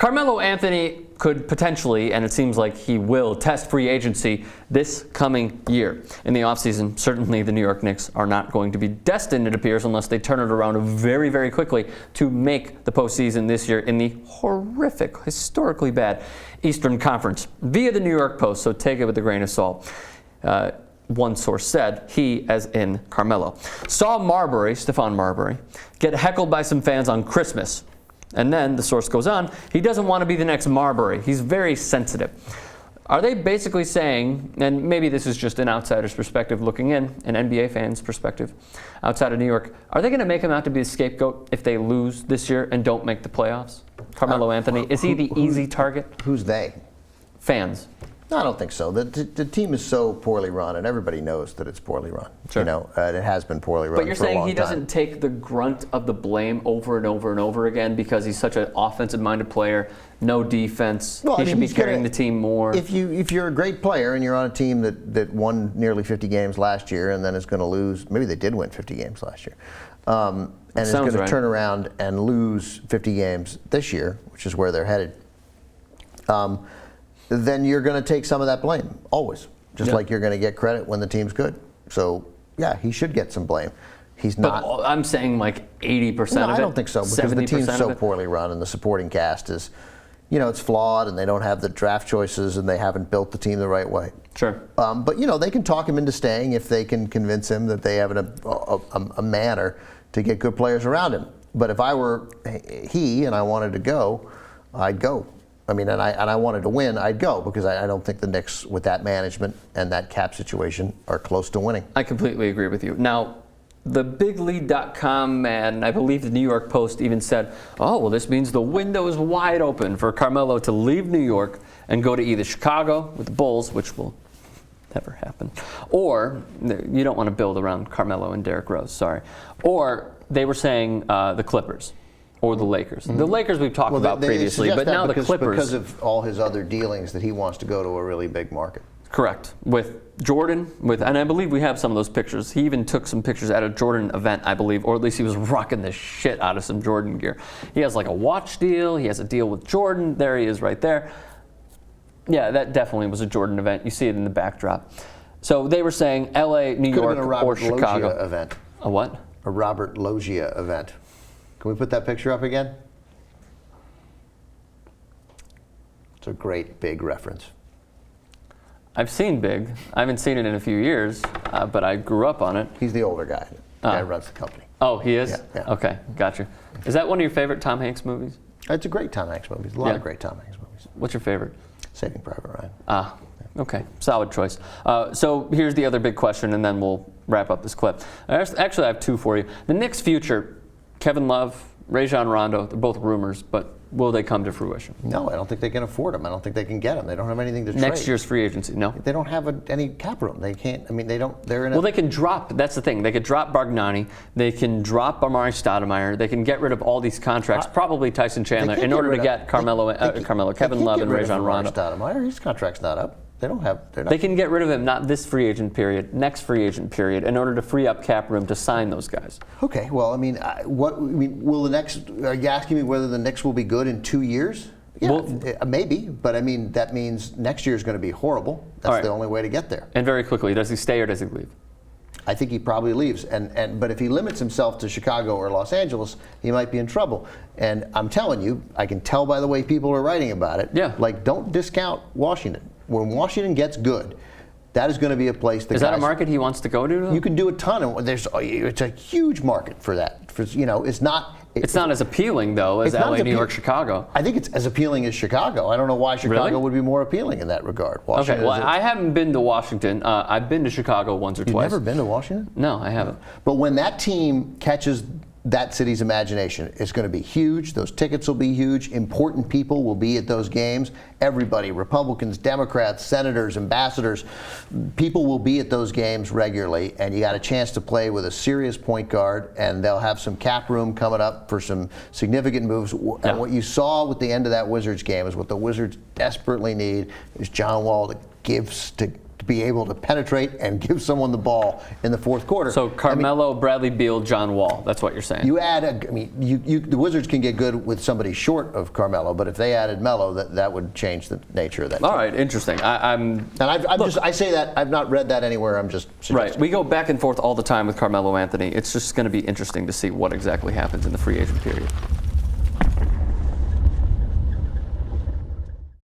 Carmelo Anthony could potentially, and it seems like he will, test free agency this coming year. In the offseason, certainly the New York Knicks are not going to be destined, it appears, unless they turn it around very, very quickly to make the postseason this year in the horrific, historically bad Eastern Conference via the New York Post, so take it with a grain of salt. One source said, he, as in Carmelo, saw Stephon Marbury, get heckled by some fans on Christmas. And then, the source goes on, he doesn't want to be the next Marbury. He's very sensitive. Are they basically saying, and maybe this is just an outsider's perspective looking in, an NBA fan's perspective outside of New York, are they going to make him out to be a scapegoat if they lose this year and don't make the playoffs? Carmelo Anthony, is he the easy target? Who's they? Fans. No, I don't think so. The team is so poorly run, and everybody knows that it's poorly run. Sure. You know, it has been poorly run. But you're for a saying long he doesn't take the grunt of the blame over and over and over again because he's such an offensive-minded player, no defense. Well, he should be carrying the team more. If you're a great player and you're on a team that won nearly 50 games last year and then is going to lose, maybe they did win 50 games last year, and is going to turn around and lose 50 games this year, which is where they're headed. Then you're going to take some of that blame, always. Just like you're going to get credit when the team's good. So, yeah, he should get some blame. He's not. But I'm saying like 80% of it. No, I don't think so, because the team's so poorly run and the supporting cast is, you know, it's flawed and they don't have the draft choices and they haven't built the team the right way. Sure. But, you know, they can talk him into staying if they can convince him that they have a manner to get good players around him. But if I were he and I wanted to go, I'd go. I mean, and I wanted to win, I'd go, because I don't think the Knicks, with that management and that cap situation, are close to winning. I completely agree with you. Now, the BigLead.com and I believe the New York Post even said, oh, well, this means the window is wide open for Carmelo to leave New York and go to either Chicago with the Bulls, which will never happen, or you don't want to build around Carmelo and Derrick Rose, sorry, or they were saying the Clippers. Or the Lakers. The Lakers we've talked about previously, but now the Clippers. Because of all his other dealings that he wants to go to a really big market. Correct. With Jordan, and I believe we have some of those pictures. He even took some pictures at a Jordan event, I believe, or at least he was rocking the shit out of some Jordan gear. He has like a watch deal. He has a deal with Jordan. There he is right there. Yeah, that definitely was a Jordan event. You see it in the backdrop. So they were saying LA, New York, or Chicago. Loggia event. A what? A Robert Loggia event. Can we put that picture up again? It's a great Big reference. I've seen Big. I haven't seen it in a few years, but I grew up on it. He's the older guy. The guy who runs the company. Oh, he is? Yeah. Okay, gotcha. Is that one of your favorite Tom Hanks movies? It's a great Tom Hanks movie. There's a lot of great Tom Hanks movies. What's your favorite? Saving Private Ryan. Ah, okay. Solid choice. So here's the other big question, and then we'll wrap up this clip. Actually, I have two for you. The Knicks' future, Kevin Love, Rajon Rondo, they're both rumors, but will they come to fruition? No, I don't think they can afford them. I don't think they can get them. They don't have anything to trade. Next year's free agency, no? They don't have any cap room. They can't, I mean, they don't, they're in a... Well, they can drop, that's the thing. They could drop Bargnani. They can drop Amari Stoudemire. They can get rid of all these contracts, probably Tyson Chandler, in order to get Kevin Love and Rajon Rondo. Stoudemire, his contract's not up. They don't have. They can get rid of him, not this free agent period, next free agent period, in order to free up cap room to sign those guys. Okay, well, I mean, will the Knicks? Are you asking me whether the Knicks will be good in 2 years? Yeah, well, maybe, but I mean, that means next year is going to be horrible. That's the only way to get there. And very quickly, does he stay or does he leave? I think he probably leaves, but if he limits himself to Chicago or Los Angeles, he might be in trouble. And I'm telling you, I can tell by the way people are writing about it. Yeah. Like, don't discount Washington. When Washington gets good, that is going to be a place that is that a market he wants to go to, though? You can do a ton of. It's a huge market for that. It's not. It's not as appealing though as LA, New York, Chicago. I think it's as appealing as Chicago. I don't know why Chicago would be more appealing in that regard. Washington I haven't been to Washington. I've been to Chicago once or twice. You've never been to Washington? No, I haven't. But when that team catches that city's imagination, it's going to be huge. Those tickets will be huge. Important people will be at those games. Everybody, Republicans, Democrats, senators, ambassadors, people will be at those games regularly, and you got a chance to play with a serious point guard, and they'll have some cap room coming up for some significant moves. And what you saw with the end of that Wizards game is what the Wizards desperately need is John Wall to to be able to penetrate and give someone the ball in the fourth quarter. So Carmelo, Bradley Beal, John Wall. That's what you're saying. You add, the Wizards can get good with somebody short of Carmelo, but if they added Melo, that would change the nature of that. All right, interesting. I say that I've not read that anywhere. I'm just suggesting. Right. We go back and forth all the time with Carmelo Anthony. It's just going to be interesting to see what exactly happens in the free agent period.